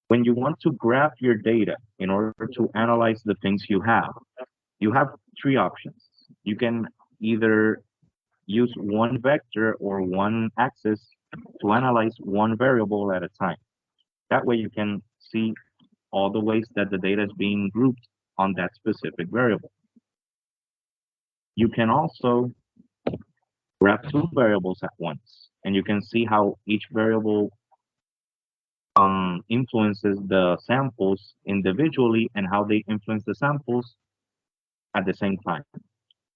When you want to graph your data in order to analyze the things you have three options. You can either use one vector or one axis to analyze one variable at a time. That way you can see all the ways that the data is being grouped on that specific variable. You can also graph two variables at once, and you can see how each variable influences the samples individually and how they influence the samples at the same time.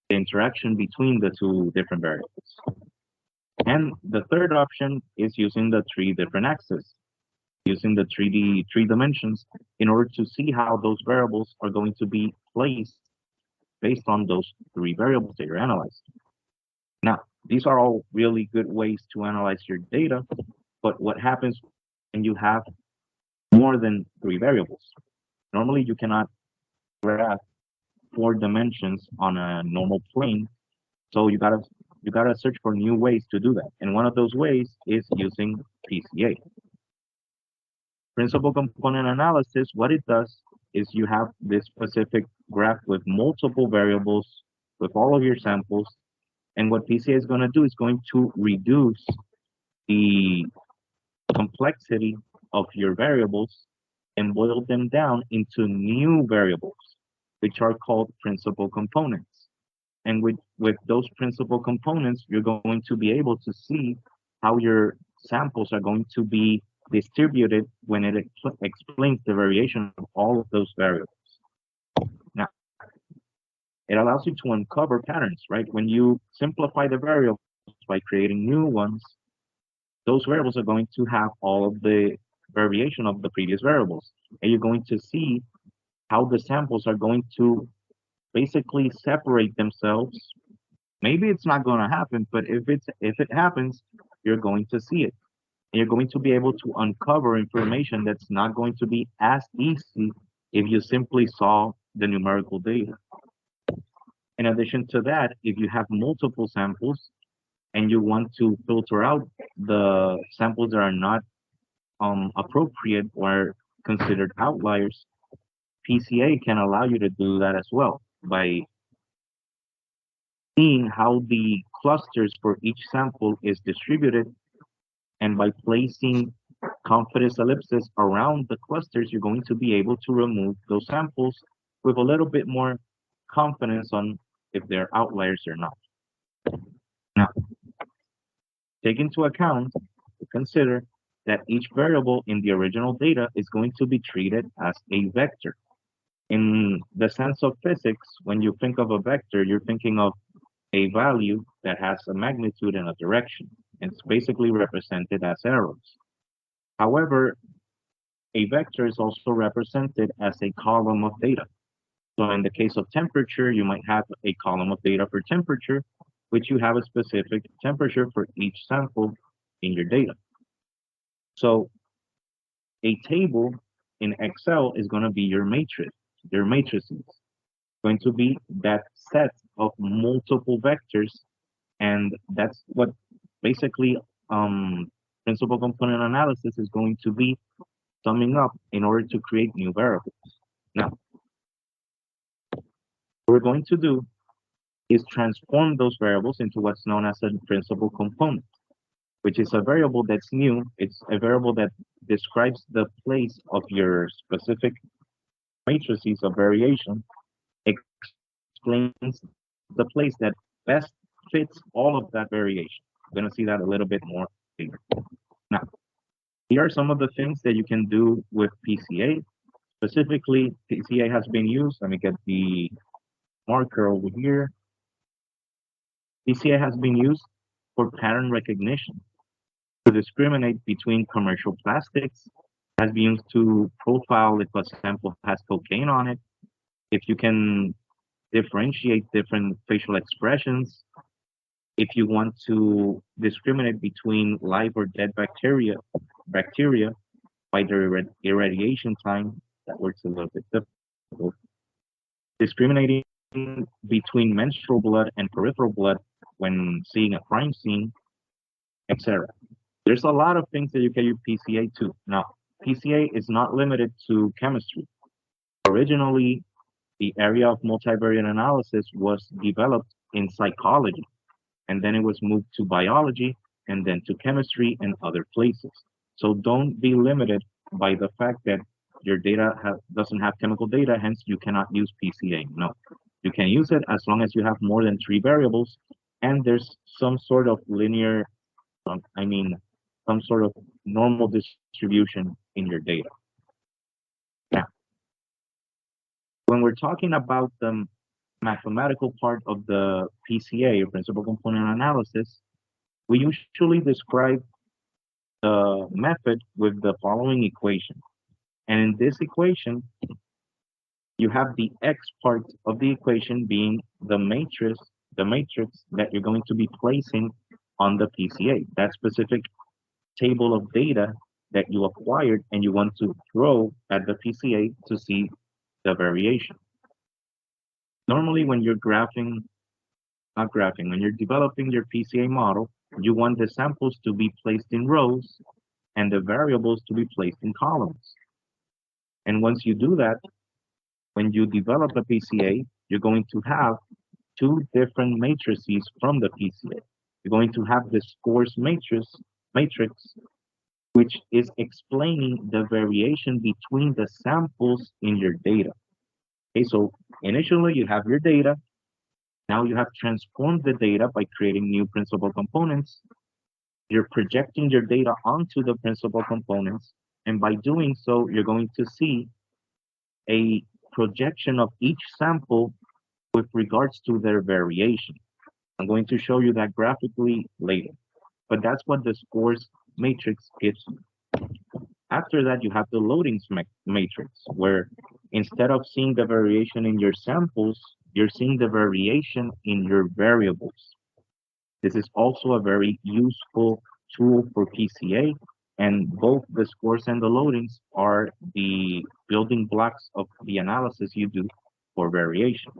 The interaction between the two different variables. And the third option is using the three different axes, using the 3D three dimensions in order to see how those variables are going to be placed based on those three variables that you're analyzing. Now, these are all really good ways to analyze your data, but what happens when you have more than three variables? Normally, you cannot graph four dimensions on a normal plane, so you gotta search for new ways to do that. And one of those ways is using PCA. Principal component analysis, what it does is you have this specific graph with multiple variables with all of your samples. And what PCA is going to do is going to reduce the complexity of your variables and boil them down into new variables, which are called principal components. And with those principal components, you're going to be able to see how your samples are going to be distributed when it explains the variation of all of those variables. Now, it allows you to uncover patterns, right? When you simplify the variables by creating new ones, those variables are going to have all of the variation of the previous variables. And you're going to see how the samples are going to basically separate themselves. Maybe it's not going to happen, but if it happens, you're going to see it. And you're going to be able to uncover information that's not going to be as easy if you simply saw the numerical data. In addition to that, if you have multiple samples and you want to filter out the samples that are not appropriate or considered outliers, PCA can allow you to do that as well by seeing how the clusters for each sample is distributed, and by placing confidence ellipses around the clusters, you're going to be able to remove those samples with a little bit more confidence on if they're outliers or not. Now, take into account, consider that each variable in the original data is going to be treated as a vector. In the sense of physics, when you think of a vector, you're thinking of a value that has a magnitude and a direction. It's basically represented as arrows. However, a vector is also represented as a column of data. So in the case of temperature, you might have a column of data for temperature, which you have a specific temperature for each sample in your data. So a table in Excel is going to be your matrices, going to be that set of multiple vectors, and that's what basically principal component analysis is going to be summing up in order to create new variables. Now, what we're going to do is transform those variables into what's known as a principal component, which is a variable that's new. It's a variable that describes the place of your specific matrices of variation, explains the place that best fits all of that variation. We're going to see that a little bit more later. Now, here are some of the things that you can do with PCA. Specifically, PCA has been used. Let me get the marker over here. PCA has been used for pattern recognition to discriminate between commercial plastics, has been used to profile if a sample has cocaine on it, if you can differentiate different facial expressions, if you want to discriminate between live or dead bacteria by their irradiation time. That works a little bit difficult. Discriminating between menstrual blood and peripheral blood when seeing a crime scene, etc. There's a lot of things that you can use PCA to. Now, PCA is not limited to chemistry. Originally, the area of multivariate analysis was developed in psychology, and then it was moved to biology, and then to chemistry and other places. So don't be limited by the fact that your data doesn't have chemical data, hence you cannot use PCA. No, you can use it as long as you have more than three variables, and there's some sort of linear, I mean, some sort of normal distribution in your data. Now, when we're talking about the mathematical part of the PCA, or principal component analysis, we usually describe the method with the following equation. And in this equation, you have the x part of the equation being the matrix that you're going to be placing on the PCA, that specific table of data that you acquired and you want to throw at the PCA to see the variation. Normally, when you're when you're developing your PCA model, you want the samples to be placed in rows and the variables to be placed in columns. And once you do that, when you develop a PCA, you're going to have two different matrices from the PCA. You're going to have the scores matrix, which is explaining the variation between the samples in your data. Okay, so initially you have your data. Now you have transformed the data by creating new principal components. You're projecting your data onto the principal components. And by doing so, you're going to see a projection of each sample with regards to their variation. I'm going to show you that graphically later, but that's what the scores matrix gives you. After that, you have the loadings matrix, where instead of seeing the variation in your samples, you're seeing the variation in your variables. This is also a very useful tool for PCA, and both the scores and the loadings are the building blocks of the analysis you do for variation.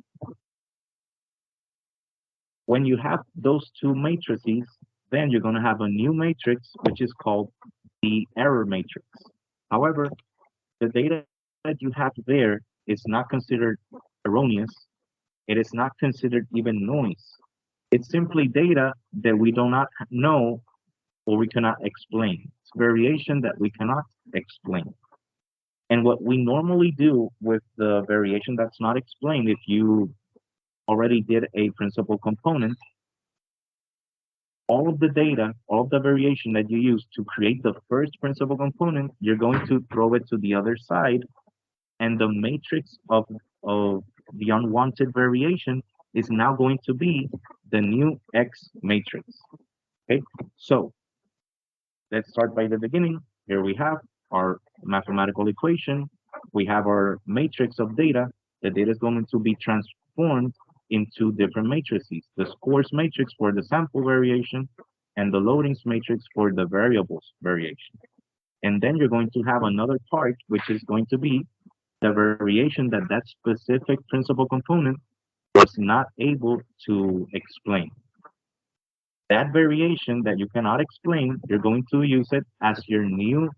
When you have those two matrices, then you're going to have a new matrix, which is called the error matrix. However, the data that you have there is not considered erroneous. It is not considered even noise. It's simply data that we do not know or we cannot explain. It's variation that we cannot explain. And what we normally do with the variation that's not explained, if you already did a principal component, all of the data, all of the variation that you use to create the first principal component, you're going to throw it to the other side, and the matrix of the unwanted variation is now going to be the new X matrix. Okay, so let's start by the beginning. Here we have our mathematical equation. We have our matrix of data. The data is going to be transformed into different matrices. The scores matrix for the sample variation and the loadings matrix for the variables variation. And then you're going to have another part, which is going to be the variation that that specific principal component was not able to explain. That variation that you cannot explain, you're going to use it as your new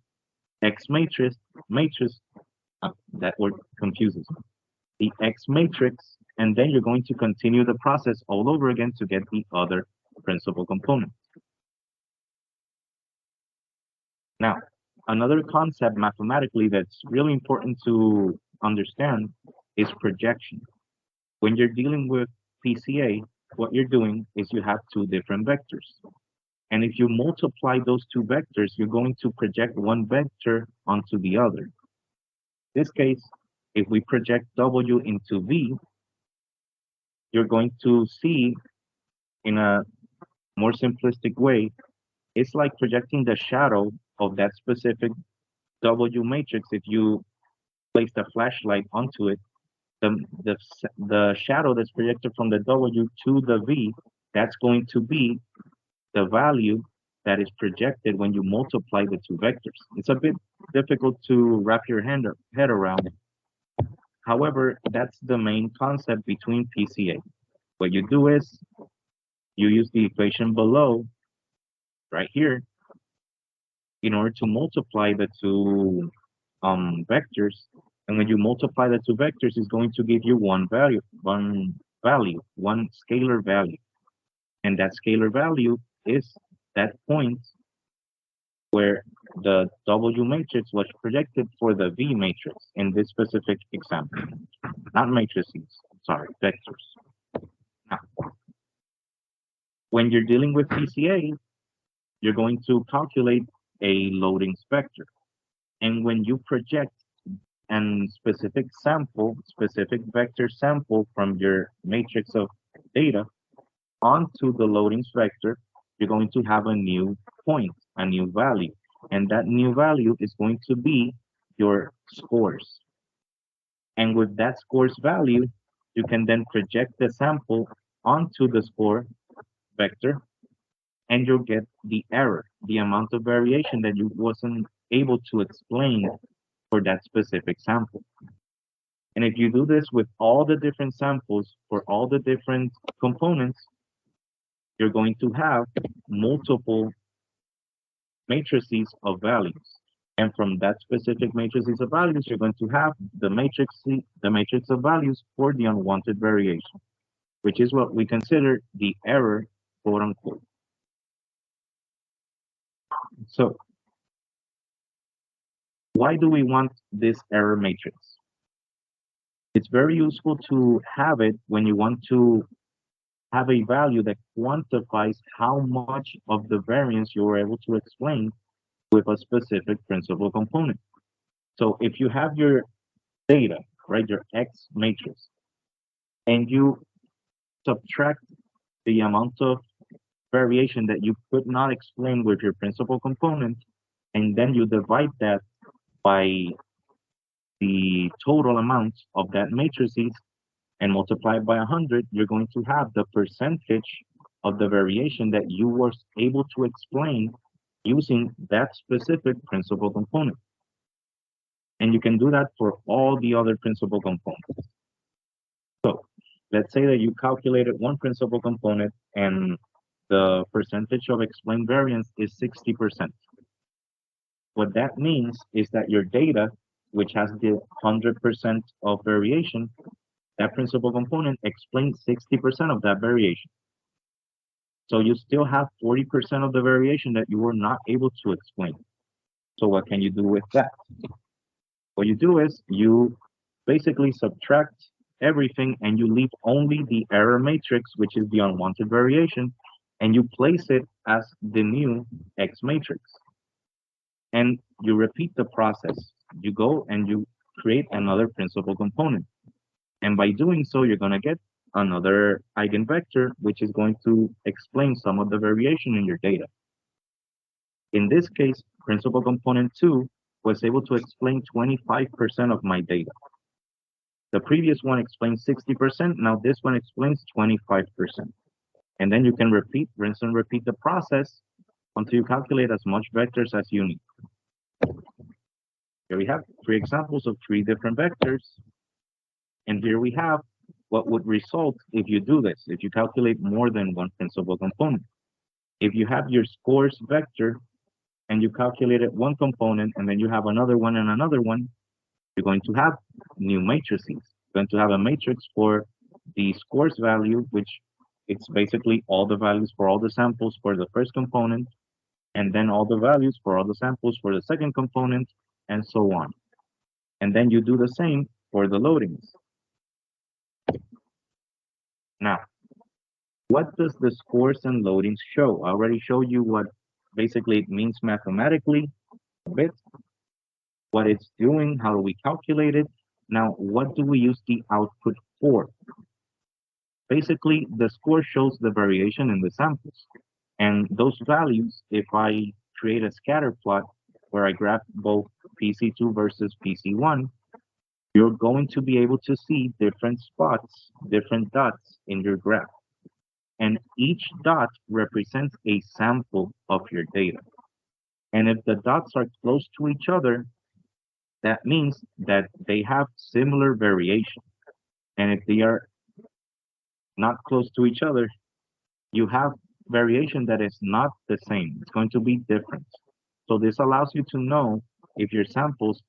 X matrix, that word confuses me. The X matrix, and then you're going to continue the process all over again to get the other principal component. Now, another concept mathematically that's really important to understand is projection. When you're dealing with PCA, what you're doing is you have two different vectors. And if you multiply those two vectors, you're going to project one vector onto the other. In this case, if we project W into V, you're going to see in a more simplistic way, it's like projecting the shadow of that specific W matrix. If you place the flashlight onto it, the shadow that's projected from the W to the V, that's going to be the value that is projected when you multiply the two vectors. It's a bit difficult to wrap your head around. However, that's the main concept between PCA. What you do is you use the equation below, right here. in order to multiply the two vectors. And when you multiply the two vectors, it's going to give you one scalar value. And that scalar value is that point where the W matrix was projected for the V matrix in this specific example. Not matrices, sorry, vectors. Now, when you're dealing with PCA, you're going to calculate a loading vector. And when you project an specific vector sample from your matrix of data onto the loadings vector, you're going to have a new point, a new value. And that new value is going to be your scores. And with that scores value, you can then project the sample onto the score vector, and you'll get the error, the amount of variation that you wasn't able to explain for that specific sample. And if you do this with all the different samples for all the different components, you're going to have multiple matrices of values. And from that specific matrices of values, you're going to have the matrix of values for the unwanted variation, which is what we consider the error, quote unquote. So why do we want this error matrix? It's very useful to have it when you want to have a value that quantifies how much of the variance you were able to explain with a specific principal component. So if you have your data, right, your X matrix, and you subtract the amount of variation that you could not explain with your principal component, and then you divide that by the total amount of that matrices and multiply it by 100, you're going to have the percentage of the variation that you were able to explain using that specific principal component. And you can do that for all the other principal components. So let's say that you calculated one principal component and the percentage of explained variance is 60%. What that means is that your data, which has the 100% of variation, that principal component explains 60% of that variation. So you still have 40% of the variation that you were not able to explain. So what can you do with that? What you do is you basically subtract everything and you leave only the error matrix, which is the unwanted variation, and you place it as the new X matrix. And you repeat the process. You go and you create another principal component. And by doing so, you're going to get another eigenvector, which is going to explain some of the variation in your data. In this case, principal component 2 was able to explain 25% of my data. The previous one explained 60%. Now this one explains 25%. And then you can rinse and repeat the process until you calculate as much vectors as you need. Here we have 3 examples of 3 different vectors. And here we have what would result if you do this, if you calculate more than one principal component. If you have your scores vector and you calculated one component and then you have another one and another one, you're going to have new matrices. You're going to have a matrix for the scores value, which it's basically all the values for all the samples for the first component, and then all the values for all the samples for the second component, and so on. And then you do the same for the loadings. Now, what does the scores and loadings show? I already showed you what basically it means mathematically a bit, what it's doing, how do we calculate it. Now, what do we use the output for? Basically, the score shows the variation in the samples. And those values, if I create a scatter plot where I graph both PC2 versus PC1, you're going to be able to see different spots, different dots in your graph. And each dot represents a sample of your data. And if the dots are close to each other, that means that they have similar variation. And if they are not close to each other, you have variation that is not the same. It's going to be different. So this allows you to know if your samples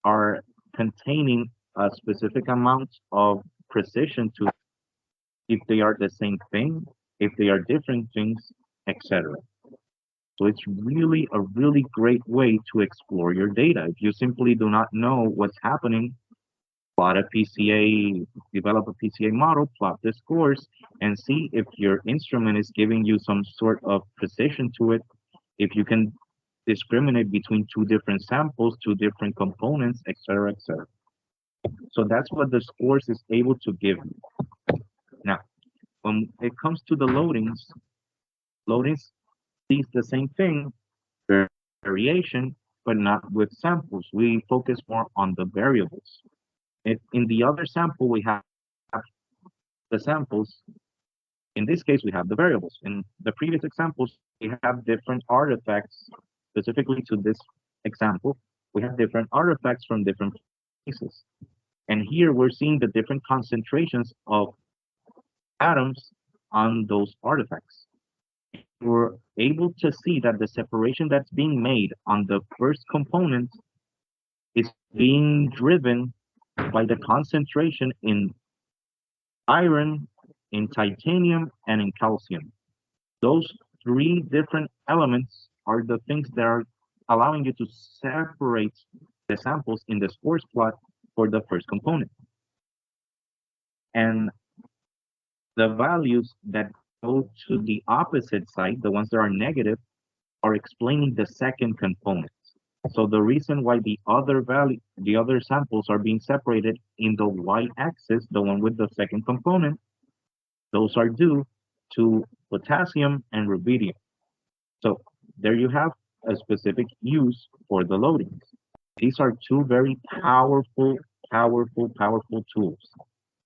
are containing a specific amount of precision to if they are the same thing, if they are different things, etc. So it's really a really great way to explore your data. If you simply do not know what's happening, plot a PCA, develop a PCA model, plot the scores, and see if your instrument is giving you some sort of precision to it, if you can discriminate between two different samples, two different components, etc., etc. So that's what the scores is able to give you. Now, when it comes to the loadings sees the same thing, variation, but not with samples. We focus more on the variables. In the other sample, we have the samples. In this case, we have the variables. In the previous examples, we have different artifacts. Specifically to this example, we have different artifacts from different places. And here we're seeing the different concentrations of atoms on those artifacts. We're able to see that the separation that's being made on the first component is being driven by the concentration in iron, in titanium, and in calcium. Those three different elements are the things that are allowing you to separate the samples in the scores plot for the first component. And the values that go to the opposite side, the ones that are negative, are explaining the second component. So the reason why the other samples are being separated in the y-axis, the one with the second component, those are due to potassium and rubidium. So there you have a specific use for the loadings. These are two very powerful tools,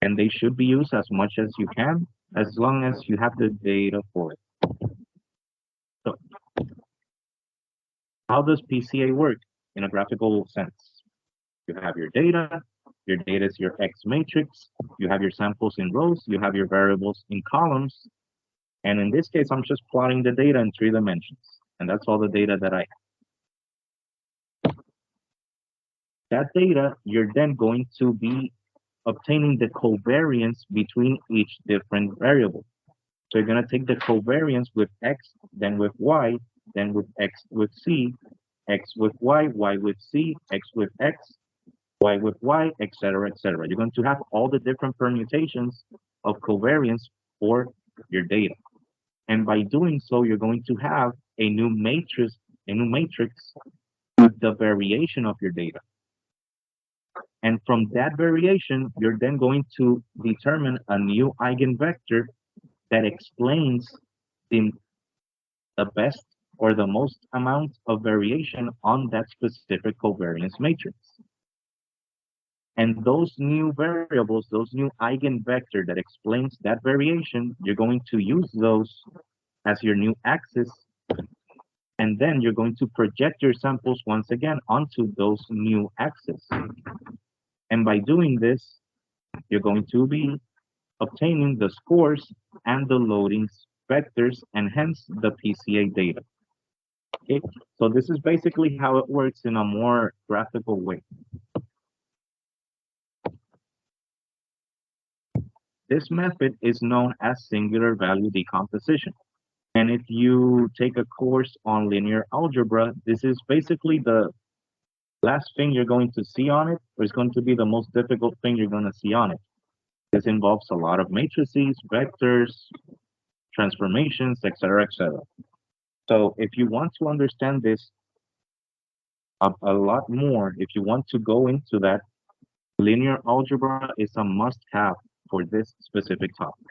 and they should be used as much as you can, as long as you have the data for it. So how does PCA work in a graphical sense? You have your data is your X matrix, you have your samples in rows, you have your variables in columns, and in this case, I'm just plotting the data in 3 dimensions, and that's all the data that I have. That data, you're then going to be obtaining the covariance between each different variable. So you're going to take the covariance with X, then with Y, then with X with C, X with Y with C, X with X, Y with Y, etc., etc. You're going to have all the different permutations of covariance for your data. And by doing so, you're going to have a new matrix with the variation of your data. And from that variation, you're then going to determine a new eigenvector that explains the best or the most amount of variation on that specific covariance matrix. And those new variables, those new eigenvector that explains that variation, you're going to use those as your new axis, and then you're going to project your samples once again onto those new axes. And by doing this, you're going to be obtaining the scores and the loadings vectors, and hence the PCA data. Okay, so this is basically how it works in a more graphical way. This method is known as singular value decomposition. And if you take a course on linear algebra, this is basically the last thing you're going to see on it, or it's going to be the most difficult thing you're going to see on it. This involves a lot of matrices, vectors, transformations, etc., etc. So if you want to understand this a lot more, if you want to go into that, linear algebra is a must-have for this specific topic.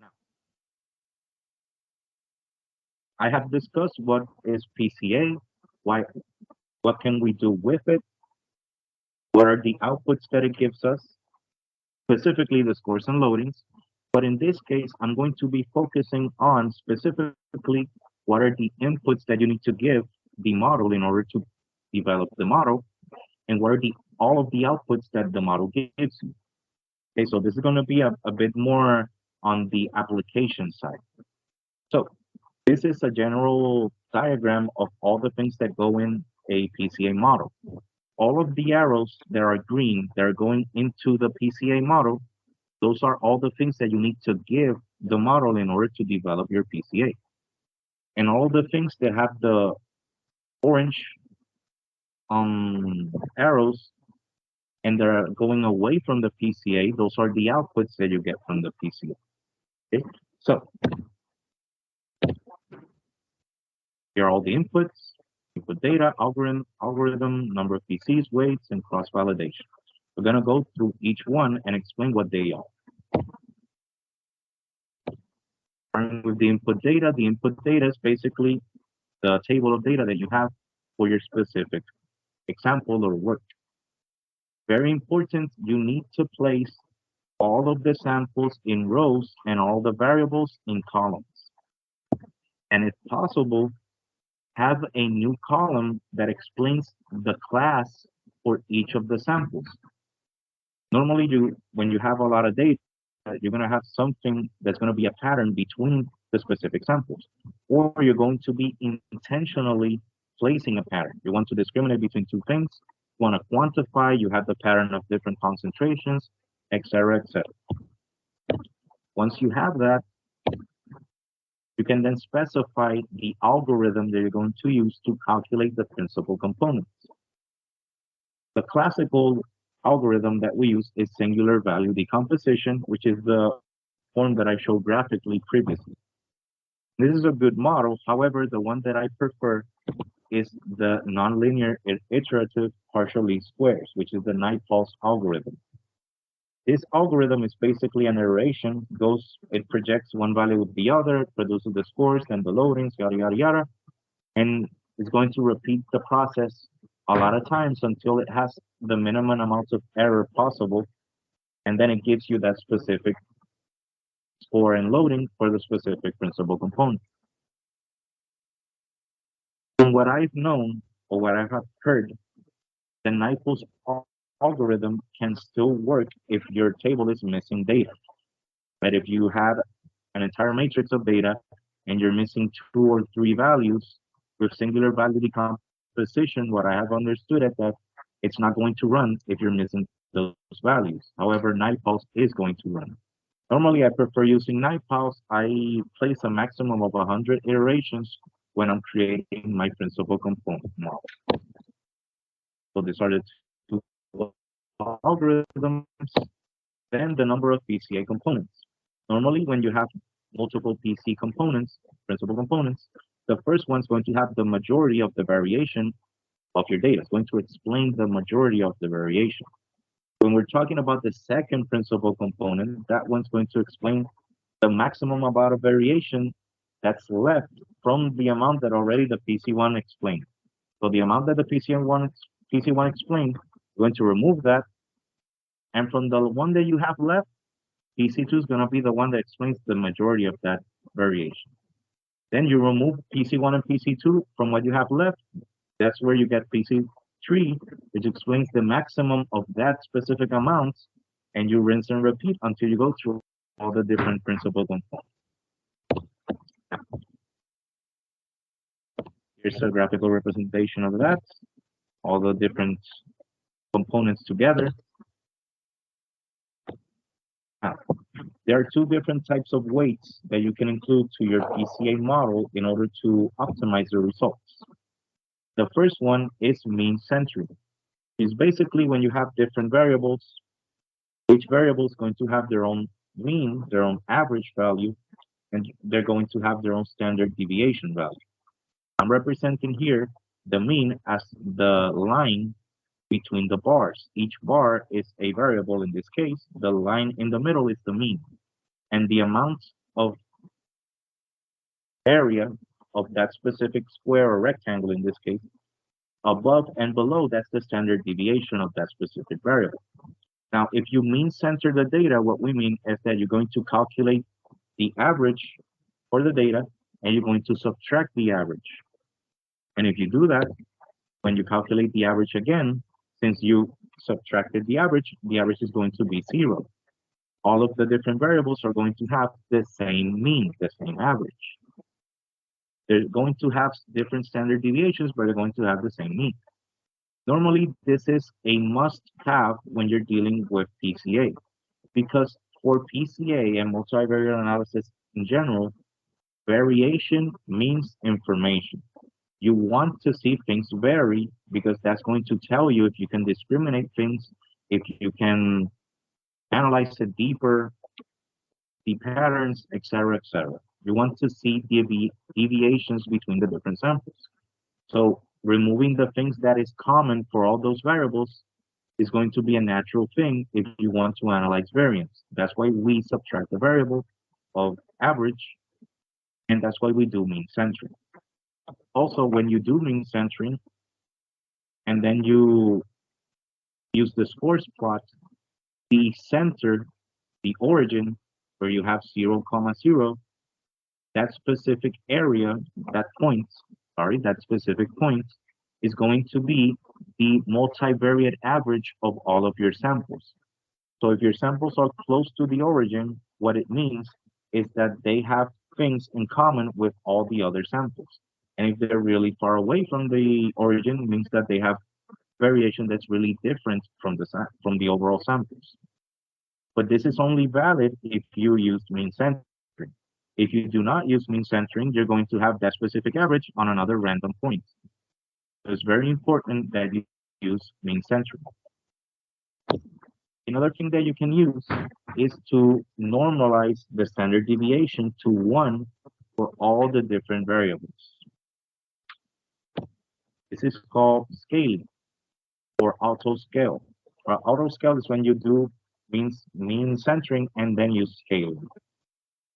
Now, I have discussed what is PCA, what can we do with it, what are the outputs that it gives us, specifically the scores and loadings. But in this case, I'm going to be focusing on specifically what are the inputs that you need to give the model in order to develop the model, and what are all of the outputs that the model gives you. Okay, so this is going to be a bit more on the application side. So This is a general diagram of all the things that go in a PCA model. All of the arrows that are green that are going into the PCA model, those are all the things that you need to give the model in order to develop your PCA. And all the things that have the orange arrows and they're going away from the PCA, those are the outputs that you get from the PCA. Okay? So here are all the inputs, input data, algorithm, number of PCs, weights, and cross-validation. We're going to go through each one and explain what they are. Starting with the input data is basically the table of data that you have for your specific example or work. Very important, you need to place all of the samples in rows and all the variables in columns. And if possible, have a new column that explains the class for each of the samples. Normally, when you have a lot of data, you're going to have something that's going to be a pattern between the specific samples, or you're going to be intentionally placing a pattern. You want to discriminate between two things. You want to quantify. You have the pattern of different concentrations, etc., etc. Once you have that, you can then specify the algorithm that you're going to use to calculate the principal components. The classical algorithm that we use is singular value decomposition, which is the form that I showed graphically previously. This is a good model. However, the one that I prefer is the nonlinear iterative partial least squares, which is the Naipaul's algorithm. This algorithm is basically an iteration, it projects one value with the other, produces the scores, then the loadings, yada, yada, yada, and it's going to repeat the process a lot of times until it has the minimum amount of error possible, and then it gives you that specific score and loading for the specific principal component. From what I've known or what I have heard, the Naipaul's algorithm can still work if your table is missing data. But if you had an entire matrix of data and you're missing two or three values with singular value decomposition, what I have understood is that it's not going to run if you're missing those values. However, Naipaul's is going to run. Normally, I prefer using Naipaul's. I place a maximum of 100 iterations when I'm creating my principal component model. So these are the two algorithms, then the number of PCA components. Normally, when you have multiple PC components, principal components, the first one's going to have the majority of the variation of your data. It's going to explain the majority of the variation. When we're talking about the second principal component, that one's going to explain the maximum amount of variation that's left from the amount that already the PC1 explained. So the amount that the PC1 explained, you're going to remove that. And from the one that you have left, PC2 is going to be the one that explains the majority of that variation. Then you remove PC1 and PC2 from what you have left. That's where you get PC3, which explains the maximum of that specific amount, and you rinse and repeat until you go through all the different principal components. Here's a graphical representation of that, all the different components together. Now, there are two different types of weights that you can include to your PCA model in order to optimize the results. The first one is mean centering. It's basically when you have different variables, each variable is going to have their own mean, their own average value, and they're going to have their own standard deviation value. I'm representing here the mean as the line between the bars. Each bar is a variable in this case. The line in the middle is the mean. And the amount of area of that specific square or rectangle in this case, above and below, that's the standard deviation of that specific variable. Now, if you mean center the data, what we mean is that you're going to calculate the average for the data, and you're going to subtract the average. And if you do that, when you calculate the average again, since you subtracted the average is going to be 0. All of the different variables are going to have the same mean, the same average. They're going to have different standard deviations, but they're going to have the same mean. Normally, this is a must-have when you're dealing with PCA, because for PCA and multivariate analysis in general, variation means information. You want to see things vary because that's going to tell you if you can discriminate things, if you can analyze it deeper, the patterns, etc., etc. You want to see deviations between the different samples. So removing the things that is common for all those variables is going to be a natural thing if you want to analyze variance. That's why we subtract the variable of average, and that's why we do mean centering. Also, when you do mean centering, and then you use the scores plot, the center, the origin, where you have 0, comma 0, that specific area, that point, that specific point is going to be the multivariate average of all of your samples. So if your samples are close to the origin, what it means is that they have things in common with all the other samples. And if they're really far away from the origin, it means that they have variation that's really different from the overall samples. But this is only valid if you use mean centering. If you do not use mean centering, you're going to have that specific average on another random point. So it's very important that you use mean centering. Another thing that you can use is to normalize the standard deviation to 1 for all the different variables. This is called scaling or auto scale. Auto scale is when you do mean centering and then you scale.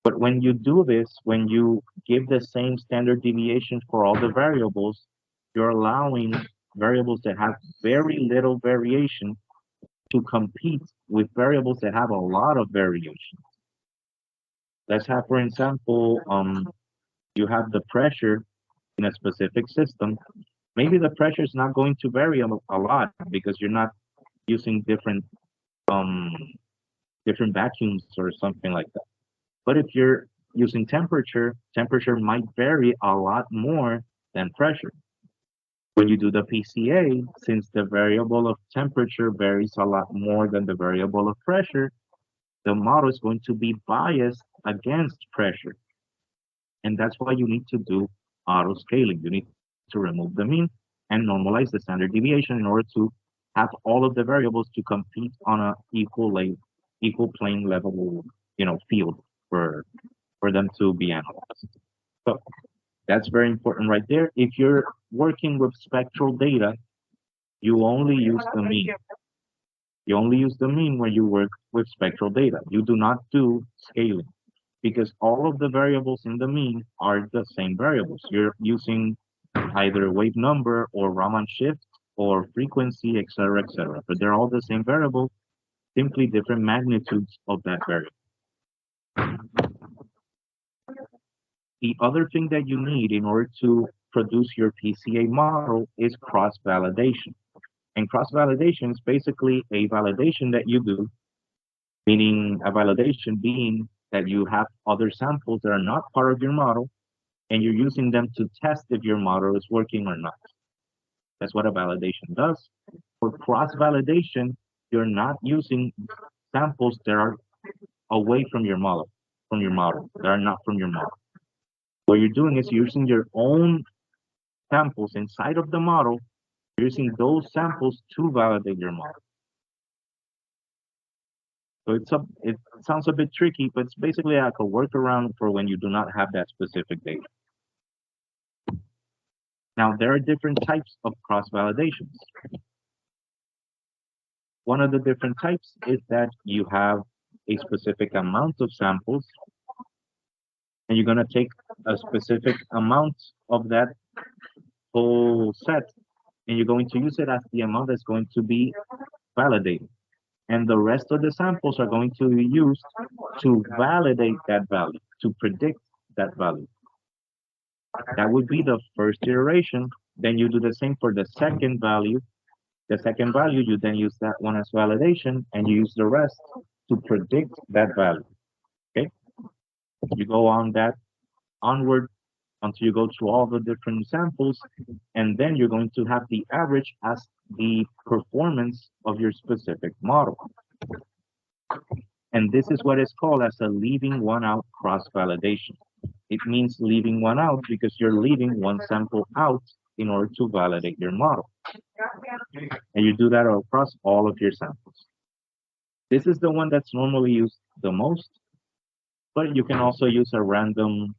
But when you do this, when you give the same standard deviation for all the variables, you're allowing variables that have very little variation to compete with variables that have a lot of variation. Let's have, for example, you have the pressure in a specific system. Maybe the pressure is not going to vary a lot because you're not using um, different vacuums or something like that. But if you're using temperature, temperature might vary a lot more than pressure. When you do the PCA, since the variable of temperature varies a lot more than the variable of pressure, the model is going to be biased against pressure. And that's why you need to do auto scaling. You need to remove the mean and normalize the standard deviation in order to have all of the variables to compete on a equal plane level, field for them to be analyzed. So that's very important right there. If you're working with spectral data, you only use the mean. You only use the mean when you work with spectral data. You do not do scaling because all of the variables in the mean are the same variables. You're using either wave number or Raman shift or frequency, etc., etc. But they're all the same variable, simply different magnitudes of that variable. The other thing that you need in order to produce your PCA model is cross-validation. And cross-validation is basically a validation that you do, meaning a validation being that you have other samples that are not part of your model, and you're using them to test if your model is working or not. That's what a validation does. For cross-validation, you're not using samples that are away from your model, that are not from your model. What you're doing is using your own samples inside of the model, using those samples to validate your model. So it sounds a bit tricky, but it's basically like a workaround for when you do not have that specific data. Now, there are different types of cross-validations. One of the different types is that you have a specific amount of samples, and you're going to take a specific amount of that whole set, and you're going to use it as the amount that's going to be validated. And the rest of the samples are going to be used to validate that value, to predict that value. That would be the first iteration. Then you do the same for the second value. The second value, you then use that one as validation, and you use the rest to predict that value. Okay? You go on that onward until you go through all the different samples, and then you're going to have the average as the performance of your specific model. And this is what is called as a leaving one out cross-validation. It means leaving one out because you're leaving one sample out in order to validate your model. And you do that across all of your samples. This is the one that's normally used the most, but you can also use a random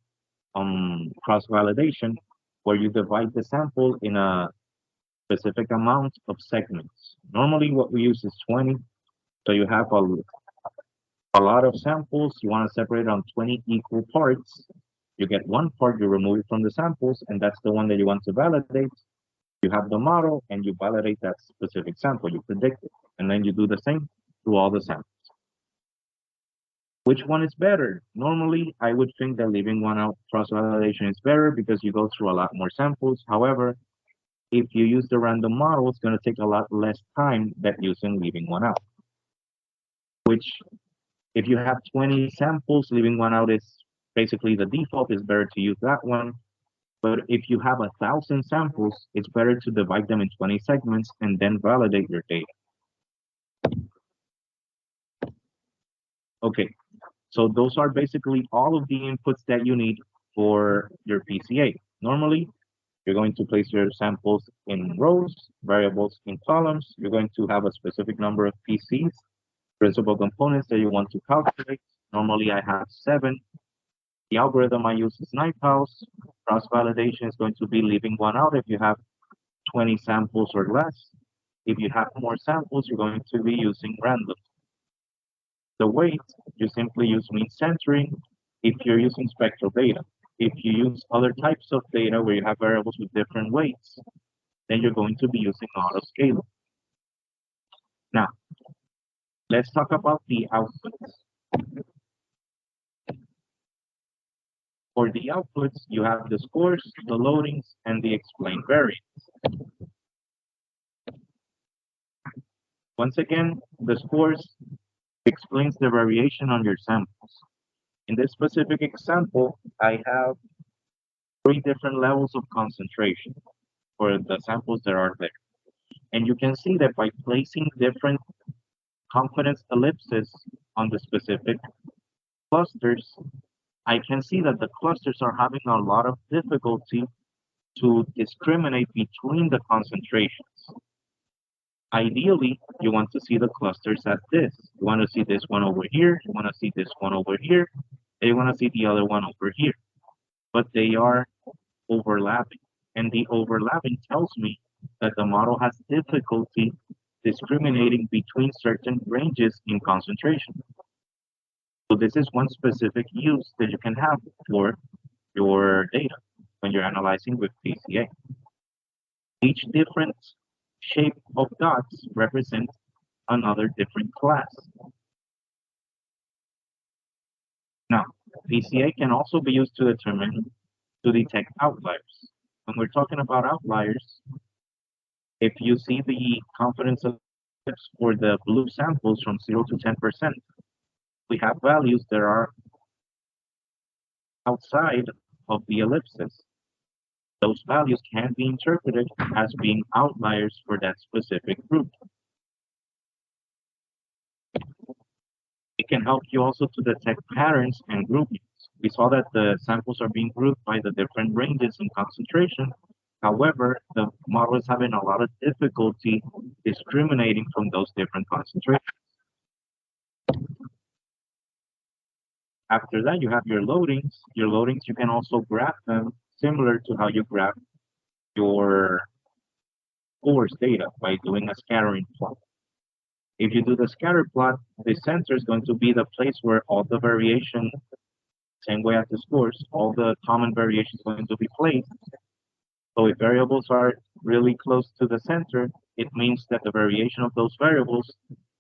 cross-validation where you divide the sample in a specific amount of segments. Normally what we use is 20. So you have a lot of samples, you want to separate on 20 equal parts. You get one part, you remove it from the samples, and that's the one that you want to validate. You have the model and you validate that specific sample, you predict it, and then you do the same through all the samples. Which one is better? Normally, I would think that leaving one out cross-validation is better because you go through a lot more samples. However, if you use the random model, it's going to take a lot less time than using leaving one out. Which, if you have 20 samples, leaving one out is basically the default. It's better to use that one. But if you have 1,000 samples, it's better to divide them in 20 segments and then validate your data. Okay, so those are basically all of the inputs that you need for your PCA. Normally, you're going to place your samples in rows, variables in columns. You're going to have a specific number of PCs, principal components that you want to calculate. Normally, I have 7. The algorithm I use is NiceHouse. Cross-validation is going to be leaving one out if you have 20 samples or less. If you have more samples, you're going to be using random. The weight, you simply use mean centering if you're using spectral data. If you use other types of data where you have variables with different weights, then you're going to be using auto-scaling. Now, let's talk about the outputs. For the outputs, you have the scores, the loadings, and the explained variance. Once again, the scores explains the variation on your samples. In this specific example, I have 3 different levels of concentration for the samples that are there. And you can see that by placing different confidence ellipses on the specific clusters, I can see that the clusters are having a lot of difficulty to discriminate between the concentrations. Ideally, you want to see the clusters as this. You want to see this one over here, you want to see this one over here, and you want to see the other one over here. But they are overlapping. And the overlapping tells me that the model has difficulty discriminating between certain ranges in concentration. So this is one specific use that you can have for your data when you're analyzing with PCA. Each different shape of dots represents another different class. Now, PCA can also be used to detect outliers. When we're talking about outliers, if you see the confidence ellipse for the blue samples from 0 to 10%, we have values that are outside of the ellipses. Those values can be interpreted as being outliers for that specific group. It can help you also to detect patterns and groupings. We saw that the samples are being grouped by the different ranges in concentration. However, the model is having a lot of difficulty discriminating from those different concentrations. After that, you have your loadings. Your loadings, you can also graph them similar to how you graph your scores data by doing a scattering plot. If you do the scatter plot, the center is going to be the place where all the variation, same way as the scores, all the common variation is going to be placed. So if variables are really close to the center, it means that the variation of those variables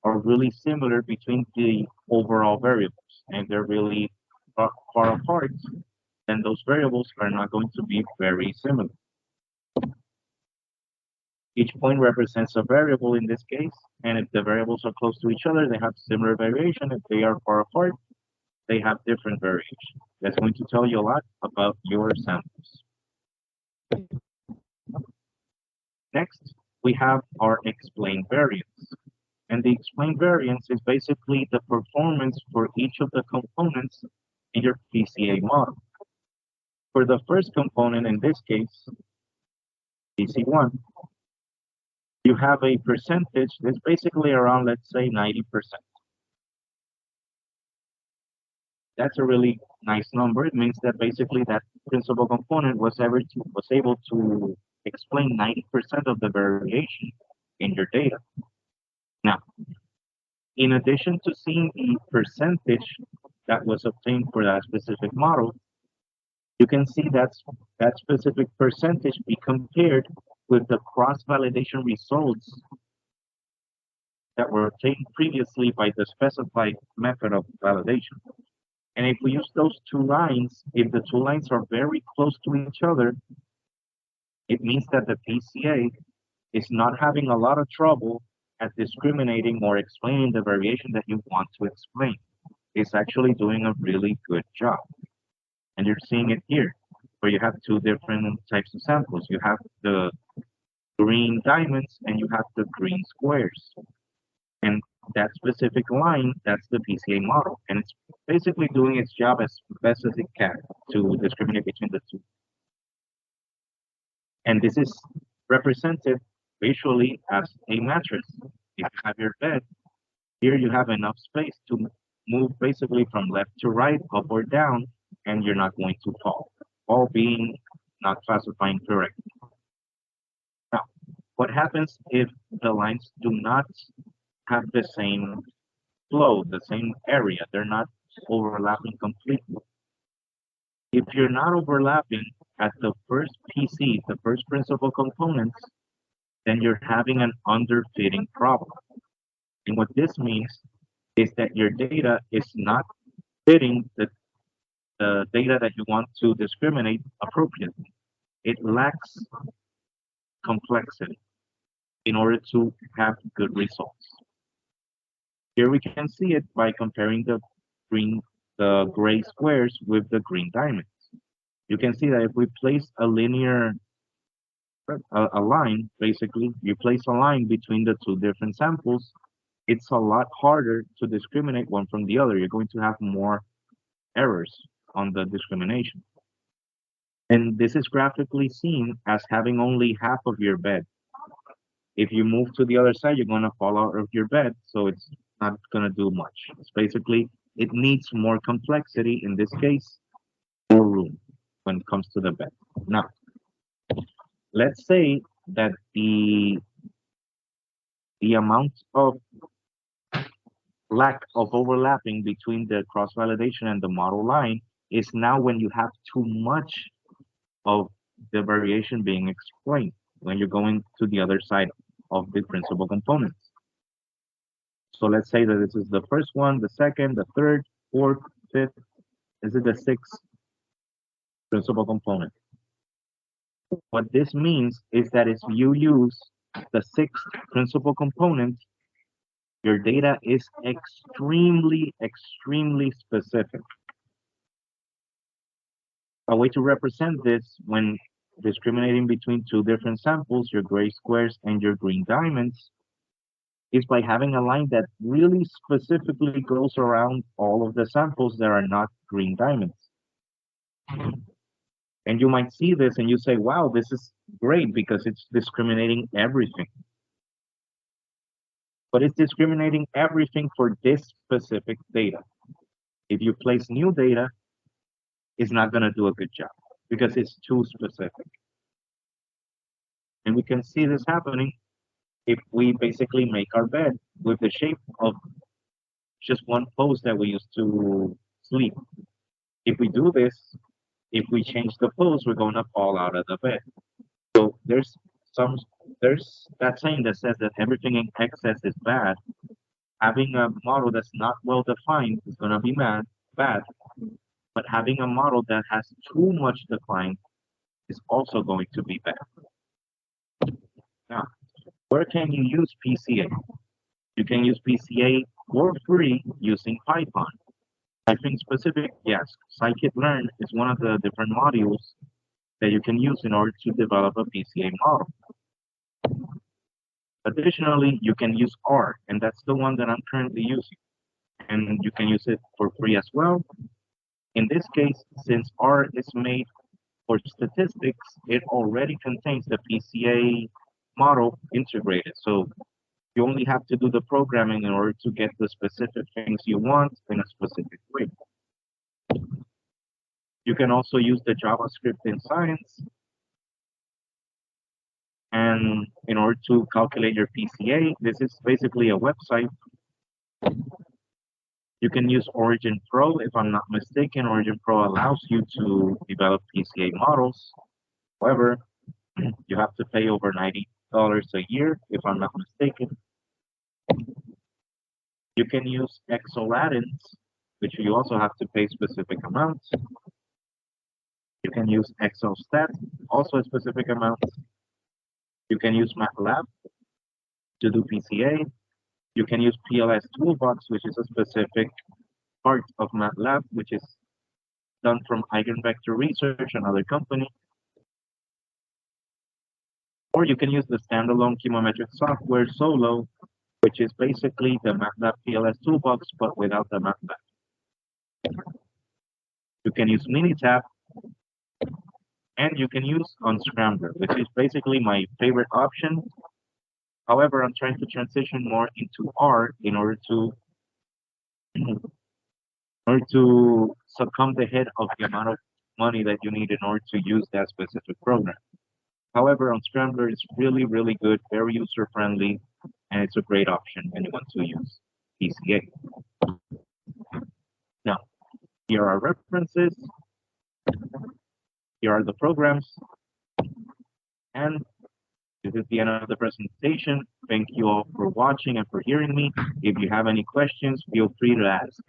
are really similar between the overall variables. And they're really far apart, then those variables are not going to be very similar. Each point represents a variable in this case, and if the variables are close to each other, they have similar variation. If they are far apart, they have different variation. That's going to tell you a lot about your samples. Next, we have our explained variance. And the explained variance is basically the performance for each of the components in your PCA model. For the first component, in this case, PC1, you have a percentage that's basically around, let's say, 90%. That's a really nice number. It means that basically that principal component was able to explain 90% of the variation in your data. Now, in addition to seeing the percentage that was obtained for that specific model, you can see that specific percentage be compared with the cross-validation results that were obtained previously by the specified method of validation. And if we use those two lines, if the two lines are very close to each other, it means that the PCA is not having a lot of trouble at discriminating or explaining the variation that you want to explain. It's actually doing a really good job. And you're seeing it here, where you have two different types of samples. You have the green diamonds and you have the green squares. And that specific line, that's the PCA model. And it's basically doing its job as best as it can to discriminate between the two. And this is represented visually as a mattress. If you have your bed, here you have enough space to move basically from left to right, up or down, and you're not going to fall, all being not classifying correctly. Now, what happens if the lines do not have the same flow, the same area? They're not overlapping completely. If you're not overlapping at the first PC, the first principal components, then you're having an underfitting problem. And what this means is that your data is not fitting the data that you want to discriminate appropriately. It lacks complexity in order to have good results. Here we can see it by comparing the gray squares with the green diamonds. You can see that if we place a linear, a line, basically, you place a line between the two different samples, it's a lot harder to discriminate one from the other. You're going to have more errors on the discrimination. And this is graphically seen as having only half of your bed. If you move to the other side, you're going to fall out of your bed, so it's not going to do much. It's basically, it needs more complexity, in this case, more room when it comes to the bed. Now, let's say that the amount of lack of overlapping between the cross-validation and the model line is now when you have too much of the variation being explained, when you're going to the other side of the principal components. So let's say that this is the first one, the second, the third, fourth, fifth. This is the sixth principal component. What this means is that if you use the sixth principal component, your data is extremely, extremely specific. A way to represent this when discriminating between two different samples, your gray squares and your green diamonds, is by having a line that really specifically goes around all of the samples that are not green diamonds. And you might see this and you say, wow, this is great because it's discriminating everything. But it's discriminating everything for this specific data. If you place new data, it's not going to do a good job because it's too specific. And we can see this happening if we basically make our bed with the shape of just one pose that we use to sleep. If we do this, if we change the pose, we're going to fall out of the bed. So there's that saying that says that everything in excess is bad. Having a model that's not well defined is going to be bad. But having a model that has too much decline is also going to be bad. Now, where can you use PCA? You can use PCA for free using Python. I think specific, yes, scikit-learn is one of the different modules that you can use in order to develop a PCA model. Additionally, you can use R, and that's the one that I'm currently using. And you can use it for free as well. In this case, since R is made for statistics, it already contains the PCA model integrated. So you only have to do the programming in order to get the specific things you want in a specific way. You can also use the JavaScript in Science. And in order to calculate your PCA, this is basically a website. You can use Origin Pro, if I'm not mistaken. Origin Pro allows you to develop PCA models. However, you have to pay over $90 a year, if I'm not mistaken. You can use Excel add-ins, which you also have to pay specific amounts. You can use Excel stat, also a specific amount. You can use MATLAB to do PCA. You can use PLS Toolbox, which is a specific part of MATLAB, which is done from Eigenvector Research, another company. Or you can use the standalone chemometric software Solo, which is basically the MATLAB PLS Toolbox, but without the MATLAB. You can use Minitab, and you can use Unscrambler, which is basically my favorite option. However, I'm trying to transition more into R in order to succumb the hit of the amount of money that you need in order to use that specific program. However, Unscrambler is really, really good, very user friendly, and it's a great option when you want to use PCA. Now, here are references, here are the programs, and this is the end of the presentation. Thank you all for watching and for hearing me. If you have any questions, feel free to ask.